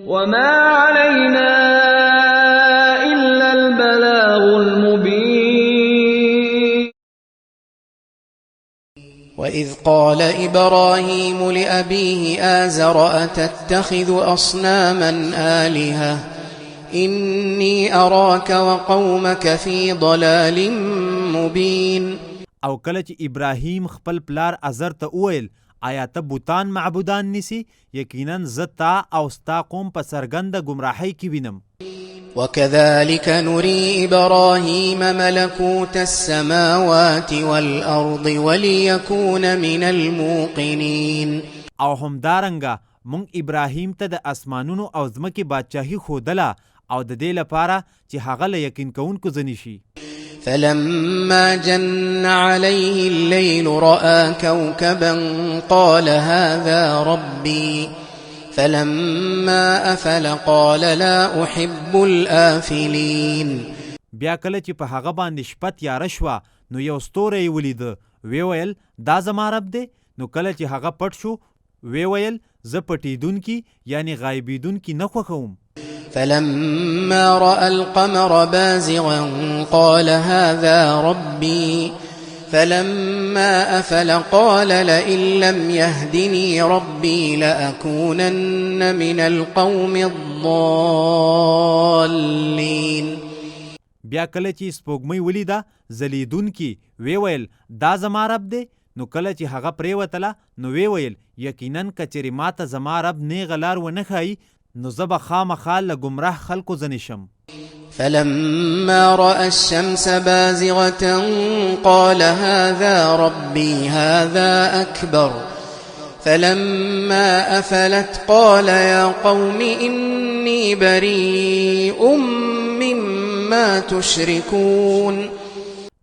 وما علينا إلا البلاغ المبين. وإذ قال إبراهيم لأبيه آزر أتتخذ أصناما آلهة إني أراك وقومك في ضلال مبين. او کله چې ابراهیم خپل پلار ازر ته وویل آیا ته بوتان معبودان نیسی، یقینا زه تا او ستا قوم په څرګنده ګمراهۍ کې وینم. وكذلك نري إبراهيم ملكوت السماوات والأرض وليكون من الموقنين. او همدارنګه مونږ ابراهیم ته د اسمانونو او ځمکې بادشاهي ښودله او د دې لپاره چې هغه له یقین کوونکو ځنې شي. فلما جن عليه الليل رأى كوكبا قال هذا ربي فلما أفل قال لا أحب الآفلين. بیا کله چې په هغه باندې شپه تیاره شوه نو یو ستوری یې ولیده، وی ویل دا زما رب دی. نو کله چې هغه پټ شو وی ویل زه پټېدونکي یعنی غایبېدونکي نه خوښوم. فلما رأى القمر بازغا قال هذا ربي فلما أفل قال لئن لم يهدني ربي لأكونن من القوم الضالين. بیا کله چې سپوږمۍ ولیده ځلیدونکي وی ویل دا زما رب دی. نو کله چې هغه پرېوتله نو وی ویل یقینا که چېرې ماته زما رب نیغه لار ونه ښایي نو زه به خامخا له ګمراه خلکو ځنې شم. فلما رأى الشمس بازغة قال هذا ربي هذا أكبر فلما أفلت قال يا قوم إني بريء مما تشركون.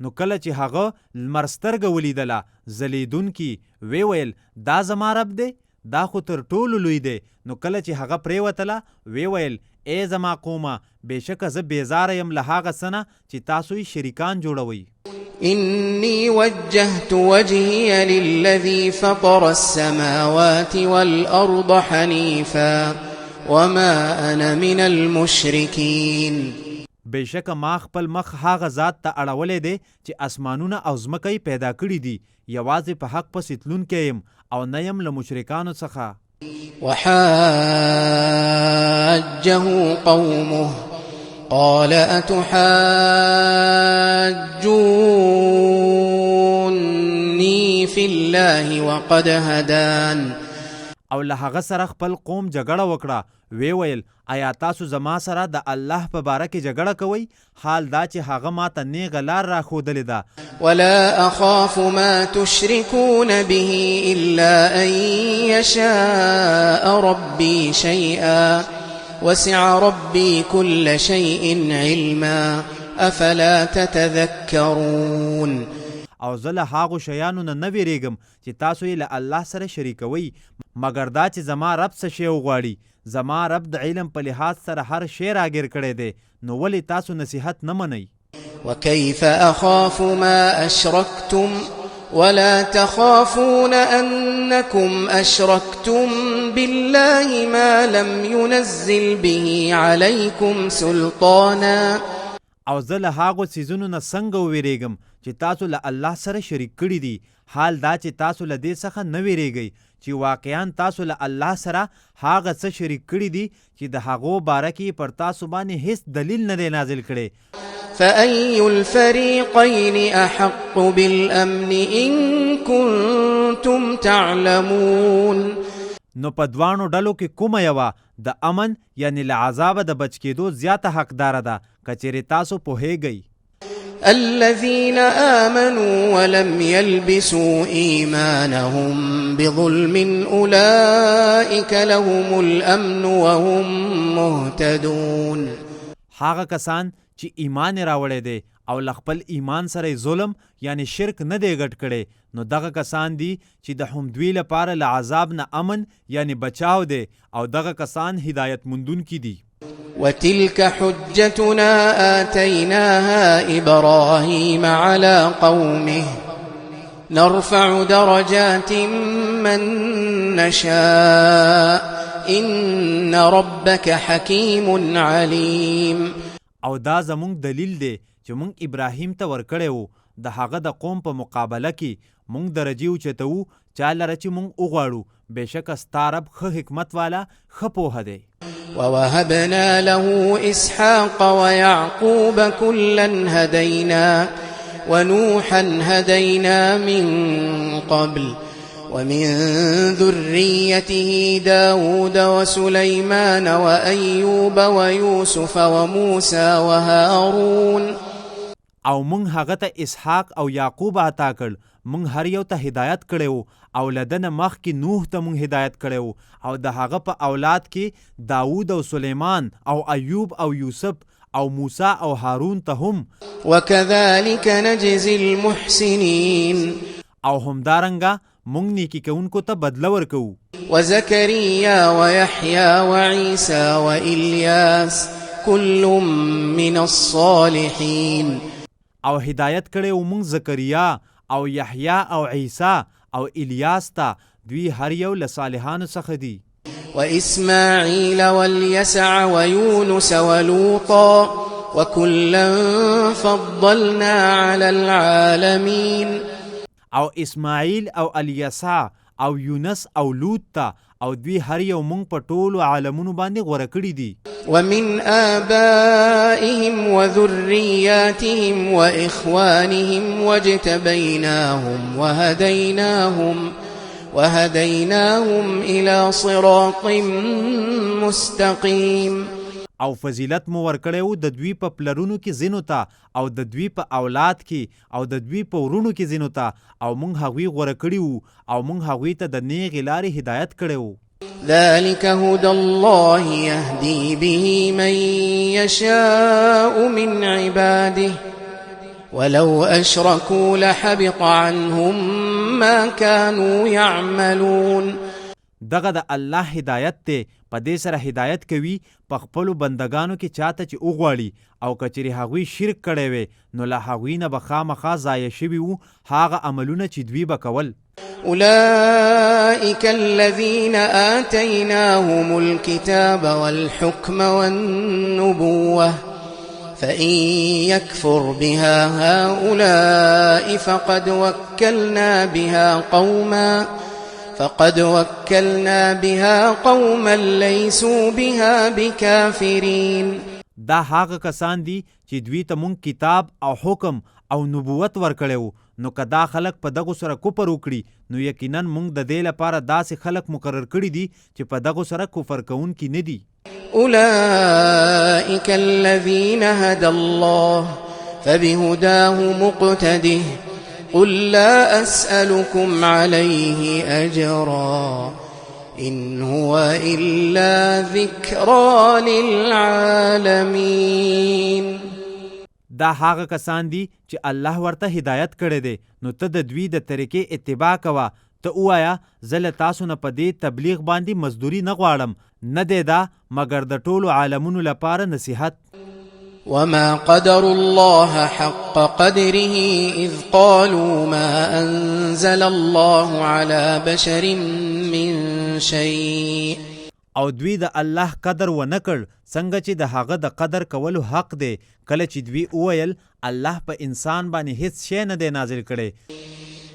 نو کله چې هغه لمر سترګه ولیدله ځلیدونکي وی ویل دا زما رب دی، دا خو تر ټولو لوی دی. نو کله چې هغه پرېوتله وی ویل ای زما قومه بېشکه زه بېزاره یم له هغه څه نه چې تاسو یې شریکان جوړوئ. إني وجهت وجهي للذي فطر السماوات والأرض حنيفا وما أنا من المشركين. بېشکه ما خپل مخ هغه ذات ته اړولی دی چې اسمانونه او ځمکه یې پیدا کړي دي، یوازې په حق پسې تلونکی یم او نه یم له مشرکانو څخه. وحاجه قومه قال أتحاجوني في الله وقد هدان. او له هغه سره خپل قوم جګړه وکړه، وی ویل آیا تاسو زما سره د الله په باره کې جګړه کوئ، حال دا چې هغه ماته نیغه لار راښودلې ده. ولا أخاف ما تشركون به إلا أن يشاء ربي شيئا وسع ربي كل شيء علما أفلا تتذكرون. او زه له هغو شیانو نه ویریږم چې تاسو یې له الله سره شریکوئ، مګر دا چې زما رب څه شی وغواړي. زما رب د علم په لحاظ سره هر شی راګیر کړی دی، نو ولې تاسو نصیحت نه منئ؟ وكيف أخاف ما أشركتم ولا تخافون أنكم أشركتم بالله ما لم ينزل به عليكم سلطانا. او زه له هغو څیزونو نه څنګه وویریږم چې تاسو له الله سره شریک کړي دي، حال دا چې تاسو له دې څخه نه ویریږئ چې واقعا تاسو له الله سره هغه څه شریک کړي دي چې د هغو باره کې پر تاسو باندې هیڅ دلیل نه دی نازل کړی. فأي الفريقين أحق بالأمن إن كنتم تعلمون. نو په دوانو ډلو کې کومه یوه د امن یعنی له عذابه د بچ کېدو زیاته حقداره ده که چیرې تاسو پوهیږئ. الذين آمنوا ولم يلبسوا إيمانهم بظلم أولئك لهم الأمن وهم مهتدون. هغه کسان چې ایمان راوړی دی او له خپل ایمان سره ظلم یعنی شرک نه دی ګډ کړی، نو دغه کسان دي چې د همدوی لپاره له عذاب نه امن یعنی بچاو دی او دغه کسان هدایت مندونکي دي. وتلك حجتنا آتيناها إبراهيم على قومه نرفع درجات من نشاء إن ربك حكيم عليم. او دا زمونږ دلیل دی چې مونږ ابراهیم ته ورکړی وو د هغه د قوم په مقابله کې مونږ درجې اوچتوو چا لره چې مونږ وغواړو بېشکه ستا رب ښه حکمت والا ښه پوهه دی. ووهبنا له إسحاق ويعقوب كلا هدينا ونوحا هدينا من قبل ومن ذريته داود وسليمان وأيوب ويوسف وموسى وهارون. او مونږ هغه ته اسحاق او یعقوب عطا کړ. مونږ هر یو ته هدایت کړی وو او لدنه مخکې نوح ته مونږ هدایت کړی وو او د هغه په اولاد کې داود او سلیمان او ایوب او یوسف او موسی او هارون ته هم. وكذلك نجزي المحسنين. او همدارنګه مونږ نیکی کوونکو ته بدله ورکوو. وزكريا ويحيى وعيسى وإلياس كل من الصالحين. او هدایت کړی و مونږ زکریا او یحیی او عیسی او الیاس ته دوی هر یو له صالحانو څخه دي. وإسماعيل واليسع ويونس ولوطا وكلا فضلنا على العالمين. او اسماعیل او الیسع او یونس او لوط ته او دوی هر یو مونږ په ټولو عالمونو باندې غوره کړي دي. ومن آبائهم وذرياتهم وإخوانهم واجتبيناهم وهديناهم إلى صراط مستقيم. او فضیلت مو ورکړی و د دوی په پلرونو کې ځینو ته او د دوی په اولاد کې او د دوی په ورونو کې ځینو ته او مونږ هغوی غوره کړي وو او مونږ هغوی ته د نیغې لارې هدایت کړی وو. ذلك هدى الله يهدي به من يشاء من عباده ولو أشركوا لحبط عنهم ما كانوا يعملون. دغه د الله هدایت ته په دې سره هدایت کوي په خپلو بندګانو کې چاته چې وغواړي او کچېرې هغوی شرک کړی وی نو له هغوی نه به خامخا ضایع شوي وو هغه عملونه چې دوی به کول. أولئك الذين آتيناهم الكتاب والحكم والنبوة فإن يكفر بها هؤلاء فقد وكلنا بها قوما ليسوا بها بكافرين. دا هغه کسان دي چې دوی ته مونږ کتاب او حکم او نبوت ورکړی وو نو که دا خلک په دغو سره کفر وکړي نو یقینا مونږ د دې لپاره داسې خلک مقرر کړي دي چې په دغو سره کفر کوونکي نه دي. أولئك الذين هدى الله فبهداه مقتده قل لا أسألكم عليه أجرا إن هو إلا ذكرى للعالمين. دا هغه کسان دي چې الله ورته هدایت کړی دی نو ته د دوی د طریقې اتباع کوه. ته ووایه زه له تاسو نه په دې تبلیغ باندې مزدوري نه غواړم نه دی دا مګر د ټولو عالمونو لپاره نصیحت. وما قدر الله حق قدره إذ قالوا ما أنزل الله على بشر من شيء. او دوی د الله قدر و نکړ څنګه چې د هغه د قدر کولو حق دی کله چې دوی وویل الله په انسان باندې هیڅ شی نه دی نازل کړی.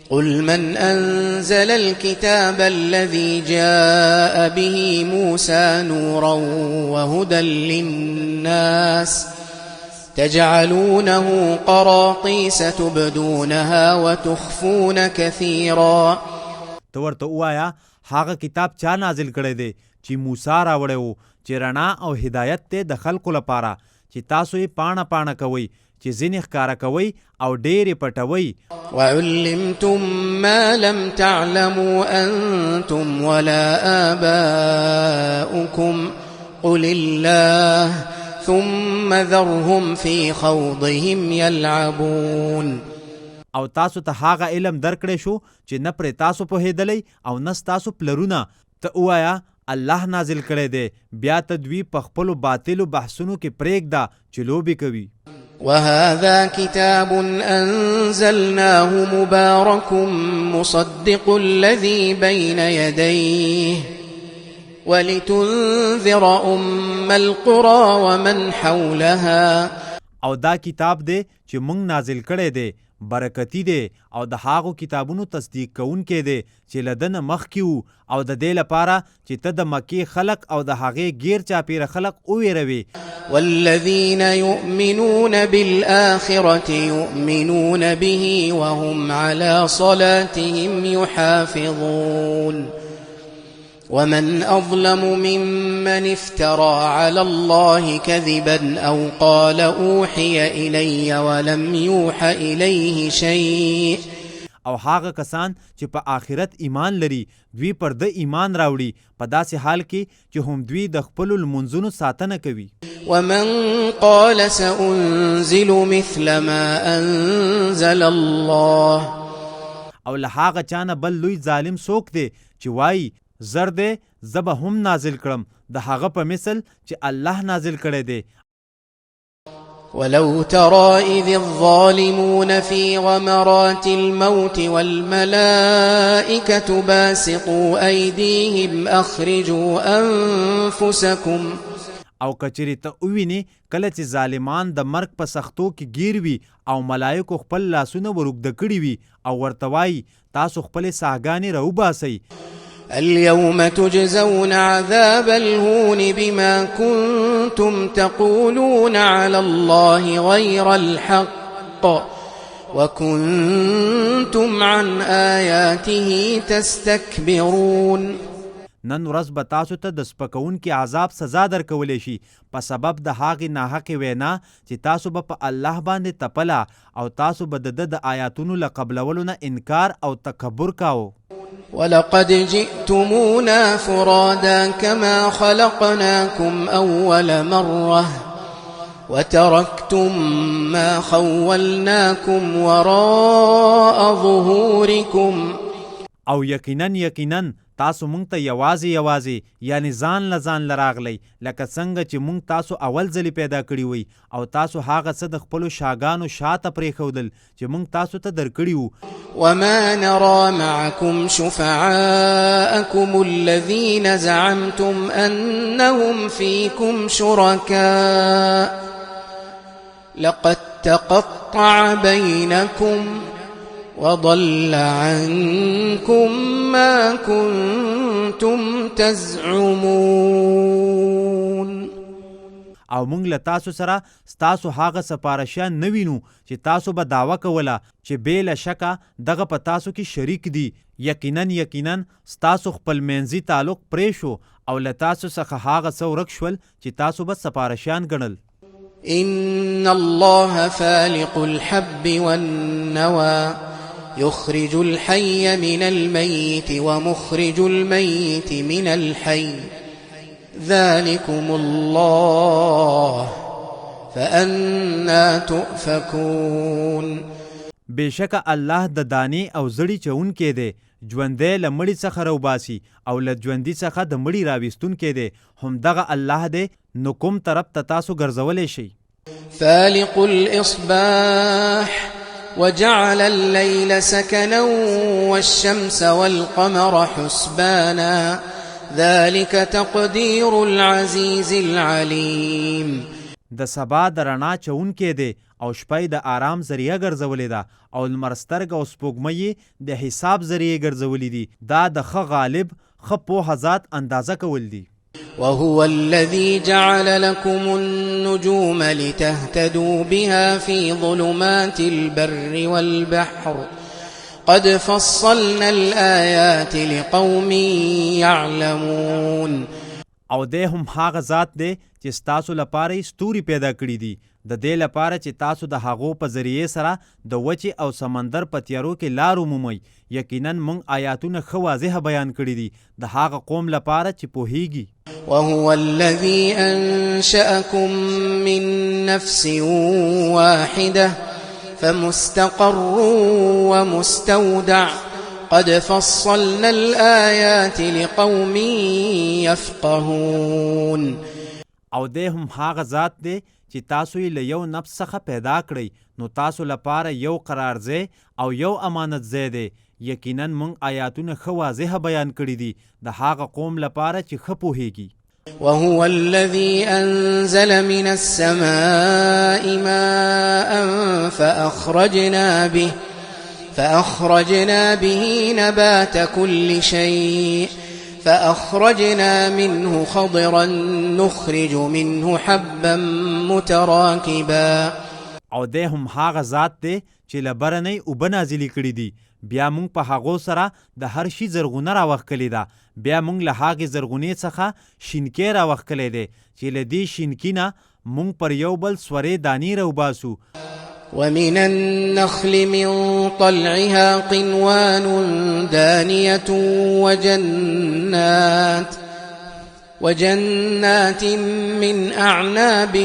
قل من أنزل الكتاب الذي جاء به موسى نورا وهدى للناس تجعلونه قراطيس تبدونها وتخفون كثيرا. تو ورته وایا هغه کتاب چا نازل کړی دی چې موسی راوړی وو چې رڼا او هدایت ته د خلکو لپاره چې تاسو یې پاڼه پاڼه کوئ چې ځینې ښکاره کوئ او ډېرې پټوئ. وعلمتم ما لم تعلموا أنتم ولا آباؤكم قل الله ثم ذرهم في خوضهم يلعبون. او تاسو ته هغه علم درکړی شو چې نه پرې تاسو پوهېدلی او نه ستاسو پلرونه. ته ووایه الله نازل کړی دی بیا ته دوی په خپلو باطلو بحثونو کې پرېږده چې لوبې کوي. وهذا كتاب أنزلناه مبارك مصدق الذي بين يديه ولتنذر أم القرى ومن حولها. او دا کتاب دی چې مونږ نازل کړی دی برکتی دی او د هغو کتابونو تصدیق کوونکی دی چې له ده نه مخکې وو او د دې لپاره چې ته د مکې خلق او د هغې غیر چاپیره خلق وویروي. والذین یؤمنون بالآخرة یؤمنون به وهم على صلاتهم يحافظون. ومن أظلم ممن افترى على الله كذبا أو قال أوحي إلي ولم يوح إليه شيء. او هغه کسان چې په آخرت ایمان لري دوی پر د ایمان راوړي په داسې حال کې چې هم دوی د خپلو لمونځونو ساتنه کوي. ومن قال سأنزل مثل ما أنزل الله. او له هغه چانه بل لوی ظالم څوک دی چې وایي زر دی زه به هم نازل کړم د هغه په مثل چې الله نازل کړی دی. ولو ترى إذ الظالمون في غمرات الموت والملائكة باسطوا أيديهم أخرجوا أنفسكم. او کچری ته ووینې کله چې ظالمان د مرګ په سختو کې ګیر وي او ملایکو خپل لاسونه ورږده کړي وي او ورته وایي تاسو خپلې ساهګانې راوباسئ. اليوم تجزون عذاب الهون بما كنتم تقولون على الله غير الحق وكنتم عن آياته تستكبرون. نن ورځ به تاسو ته د سپکونکي عذاب سزا درکولی شي په سبب د هغې ناحقې وینا چې تاسو به په الله باندې تپله او تاسو به د ده د آیاتونو له قبلولو نه انکار او تکبر کاوه. ولقد جئتمونا فرادا كما خلقناكم أول مرة وتركتم ما خولناكم وراء ظهوركم. او یقینا تاسو مونږ ته یوازې یعنی ځان له ځان لراغلی لکه څنګه چې مونږ تاسو اول ځلې پیدا کړي وي او تاسو هغه څه د خپلو شاګانو شاته پرېښودل چې مونږ تاسو ته درکړي وو. وما نرى معكم شفعاءكم الذين زعمتم أنهم فيكم شركاء لقد تقطع بينكم وضل عنكم ما كنتم تزعمون. او مونږ له تاسو سره ستاسو هغه سپارښیان نه وینو چې تاسو به دعوه کوله چې بې له شکه دغه په تاسو کې شریک دي. یقینا ستاسو خپل منځي تعلق پرې شو او له تاسو څخه هغه څه ورک شول چې تاسو به سپارښیان ګڼل. إن الله فالق الحب والنوى يخرج الحي من الميت ومخرج الميت من الحي ذلكم الله فأنا تؤفكون. بېشکه الله د دانې او زړی چونکی دی ژوندی له مړي څخه راوباسي او له ژوندي څخه د مړي راویستونکی دی همدغه الله دی نو کوم طرف ته تاسو ګرځولی شئ. فالق الإصباح وجعل الليل سكنا والشمس والقمر حسبانا ذلك تقدير العزيز العليم. د سبا د رڼا چونکی دی او شپه د آرام ذریعه ګرځولې ده او لمر سترګه او سپوږمۍ د حساب ذریعه ګرځولې دي. دا د ښه غالب ښه پوهه ذات اندازه کول دي. وهو الذي جعل لكم النجوم لتهتدوا بها في ظلمات البر والبحر قد فصلنا الآيات لقوم يعلمون. او دی هم هغه ذات دی چې ستاسو لپاره ستوري پیدا کړي دي د دې لپاره چې تاسو د هغو په ذریعې سره د وچې او سمندر په تیارو کې لار ومومئ. یقینا موږ آیاتونه ښه واضحه بیان کړي دي د هغه قوم لپاره چې پوهیږي. وهو الذي أنشأكم من نفس واحدة فمستقر ومستودع قد فصلنا الآيات لقوم يفقهون. او دی هم هغه ذات دی چې تاسو یې له یو نفس څخه پیدا کړئ نو تاسو لپاره یو قرارځای او یو امانت ځای دی. یقینا مونږ آیاتونه ښه واضحه بیان کړي دي د هغه قوم لپاره چې ښه پوهیږي. وهو الذي أنزل من السماء ماء فأخرجنا به نبات كل شيء فأخرجنا منه خضرا نخرج منه حبا متراكبا. او دی هم هغه ذات دی چې له بره نه یې اوبه نازلې کړي دي، بیا موږ په هغو سره د هر شي زرغونه راوښکلې ده، بیا موږ له هغې زرغونې څخه شینکۍ راوښکلی دی چې له دې شینکي نه موږ پر یو بل سورې دانې راوباسو. ومن النخل من طلعها قنوان دانية وجنات من أعناب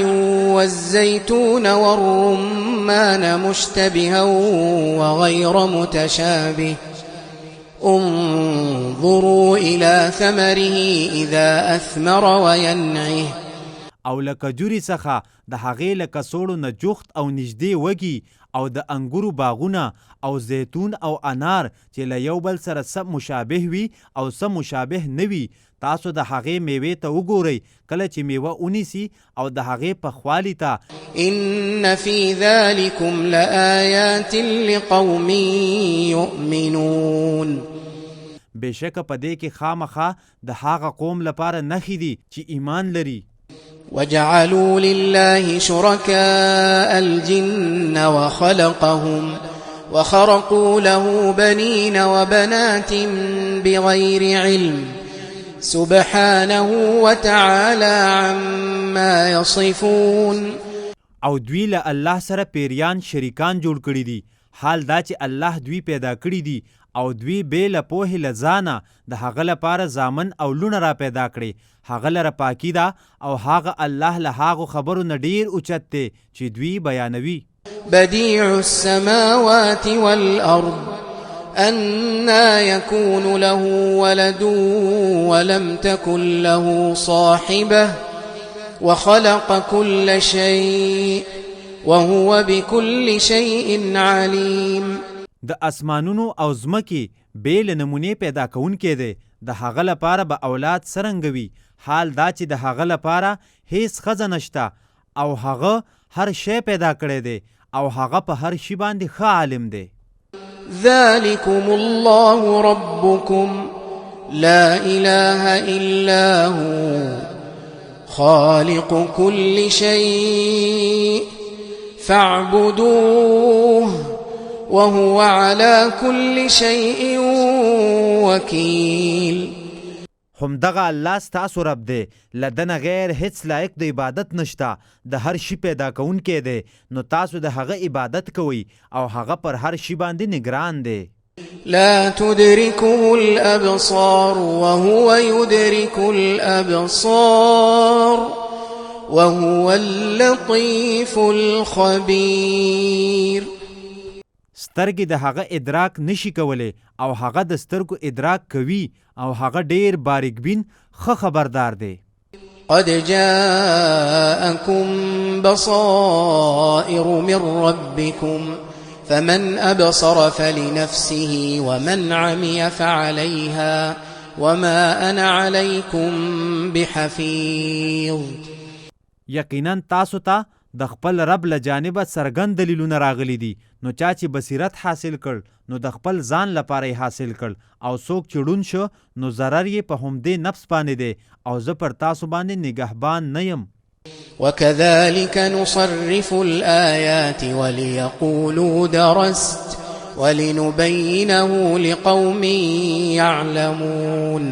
والزيتون والرمان مشتبها وغير متشابه انظروا إلى ثمره إذا أثمر وينعه. او له کجوري څخه د هغې له کڅوړو نه جوخت او نږدې وږي او د انګورو باغونه او زیتون او انار چې له یو بل سره څه مشابه وي او څه مشابه نه وي. تاسو د هغې میوې ته وګورئ کله چې میوه ونیسي او د هغې پخوالي ته. ان فی ذلکم لآیات لقوم یؤمنون. بېشکه په دې کې خامخا د هغه قوم لپاره نښې دي چې ایمان لري. وجعلوا لله شركاء الجن وخرقوا له بنين وبنات بغير علم سبحانه وتعالى عما يصفون. او دوی له الله سره پیریان شریکان جوړ کړي دي، حال دا چې الله دوی پیدا کړي دي او دوی بې له پوهې له ځانه د هغه لپاره زامن او لونه را پیدا کړي. هغه لره پاکي ده او هغه الله له هغو خبرو نه ډېر اوچت دی چې دوی بیانوي. بديع السماوات والأرض أنى يكون له ولد ولم تكن له صاحبة وخلق كل شيء وهو بكل شيء عليم. د اسمانونو او ځمکې بې له نمونې پیدا کوونکی دی، د هغه لپاره به اولاد څرنګه وي، حال دا چې د هغه لپاره هیڅ ښځه نشته او هغه هر شی پیدا کړی دی او هغه په هر شي باندې ښه عالم دی. ذلكم الله ربكم لا إله إلا هو خالق كل شيء فاعبدوه وهو على كل شيء وكيل. همدغه الله ستاسو رب دی، له ده نه غیر هیڅ لایق د عبادت نشته، د هر شي پیدا کوونکی دی، نو تاسو د هغه عبادت کوئ او هغه پر هر شي باندې نگران دی. لا تدركه الأبصار وهو يدرك الأبصار وهو اللطيف الخبير. سترګې د هغه ادراک نشي کولی او هغه د سترګو ادراک کوي او هغه ډیر باریک بین ښه خبردار دی. قد جاءكم بصائر من ربكم فمن أبصر فلنفسه ومن عمي فعليها وما أنا عليكم بحفيظ. یقینا تاسو ته د خپل رب له جانبه څرګند دلیلونه راغلي دي، نو چا چې بصیرت حاصل کړ نو د خپل ځان لپاره یې حاصل کړ او څوک چې ړوند شو نو ضرر یې په همدې نفس باندې دی او زه پر تاسو باندې نگهبان نه یم. وكذلك نصرف الآيات وليقولوا درست ولنبينه لقوم يعلمون.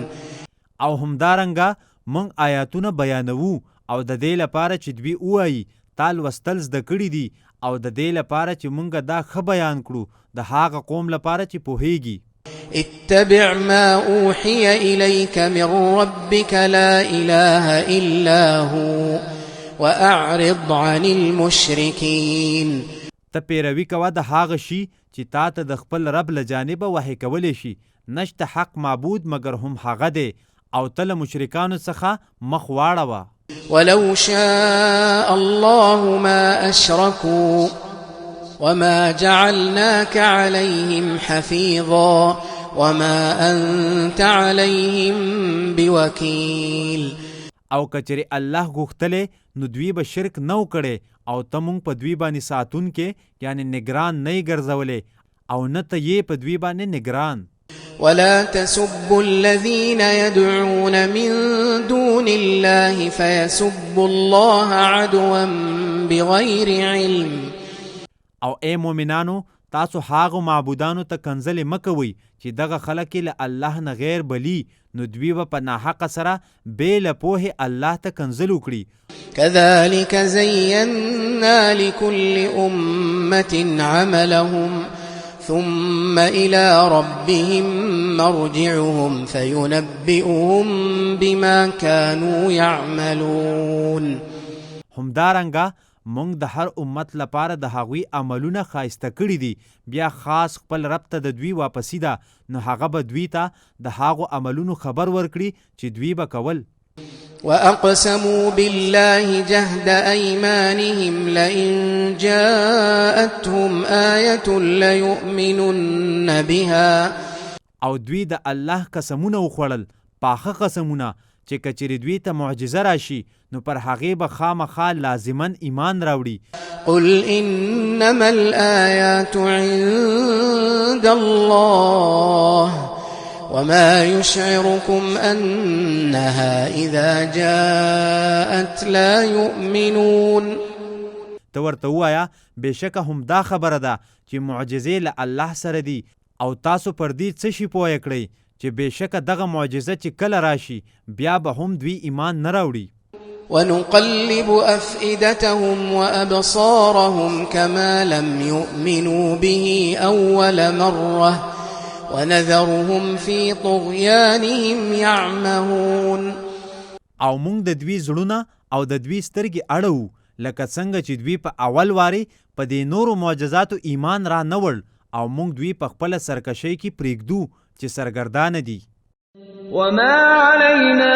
او همدارنګه موږ آیاتونه بیانوو او د دې لپاره چې دوی ووایي تا لوستل زده کړي دي او د دې لپاره چې موږ دا ښه بیان کړو د هغه قوم لپاره چې پوهیږي. اتبع ما أوحي إليك من ربك لا إله إلا هو وأعرض عن المشركين. ته پیروي کوه د هغه شي چې تا ته د خپل رب له جانبه وحی کولی شي، نشته حق معبود مگر هم هغه دی او ته له مشرکانو څخه مخ واړوه. ولو شاء الله ما أشركوا وما جعلناك عليهم حفيظا وما أنت عليهم بوكيل. او کچری الله غوښتلې نو دوی به شرک نو کړي او ته مونږ په دوی باندې ساتون کې یعنی نگران نه ګرځولې او نه ته یې په دوی باندې نگران. ولا تسبوا الذين يدعون من دون الله فيسبوا الله عدوا بغير علم. او اے مومنانو تاسو هاغو معبودانو ته کنځلې مکوئ چې دغه خلک له الله نه غیر بلی نو دوی به په ناحقه سره بې له پوهې الله ته کنځل وکړي. كذلك زينا لكل أمة عملهم ثم إلى ربهم مرجعهم فينبئهم بما كانوا يعملون. همدارنګه مونږ د هر امت لپاره د هغوی عملونه ښایسته کړي دي بیا خاص خپل رب ته د دوی واپسی ده نو هغه به دوی ته د هغو عملونو خبر ورکړي چې دوی به کول. وأقسموا بالله جهد أيمانهم لئن جاءتهم آية ليؤمنن بها. او دوی د الله قسمونه وخوړل پاخه قسمونه چې کچری دوی ته معجزه راشي نو پر هغې به خامخا لازماً ایمان راوړي. قل انما الآيات عند الله وما يشعركم أنها إذا جاءت لا يؤمنون. ته ورته ووایه بېشکه همدا خبره ده چې معجزې له الله سره دي او تاسو پر دې څه شي پوه کړئ چې بېشکه دغه معجزه چې کله راشي بیا به هم دوی ایمان نه راوړي. ونقلب أفئدتهم وأبصارهم كما لم يؤمنوا به أول مرة ونذرهم في طغيانهم يعمهون. او مونږ د دوی زړونه او د دوی سترګې اړوو لکه څنګه چې دوی په اول واري په دې نورو معجزاتو ایمان را نه وړ او مونږ دوی په خپله سرکشۍ کې پرېږدو چې سرګردانه دي. وما علينا